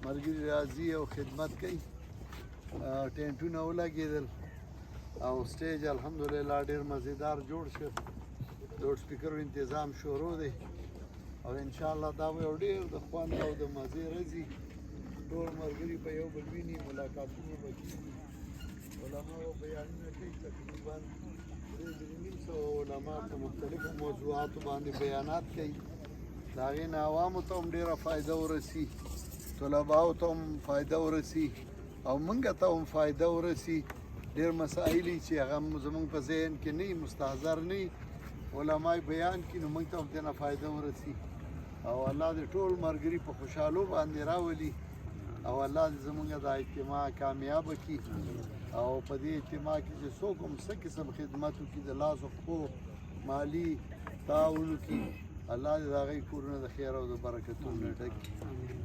ملګري راځي او خدمت کوي. ټینټونه ولګېدل او سټیج الحمدلله ډېر مزیدار جوړ شو. لوډ سپیکرو انتظام شروع دی او انشاءالله دا به یو ډېر د خوند او د مزې ورځي. ټول ملګري به یو بل ویني، ملاقاتونه به کېږي، علماو بیانونه کوي. تقریبا 300 علما په مختلفو موضوعاتو باندې بیانات کوي. د هغې نه عوامو ته هم ډېره فایده ورسي، طلباو ته هم فایده ورسي او موږ ته هم فایده ورسي. ډېر مسایل چې هغه زموږ په ذهن کې نه وي، مستحضر نه وي، علما بیان کړي، نو موږ ته هم ترېنه فایده ورسي. او الله دې ټول ملګري په خوشحالو باندې راولي او الله دې زموږ دا اجتماع کامیابه کړي. او په دې اجتماع کې چې څوک هم څه قسم خدمت وکړي، د لاس او پښو مالي تعاون وکړي، الله دې د هغوی کورونه د خیر او د برکتونو نه ډک کړي.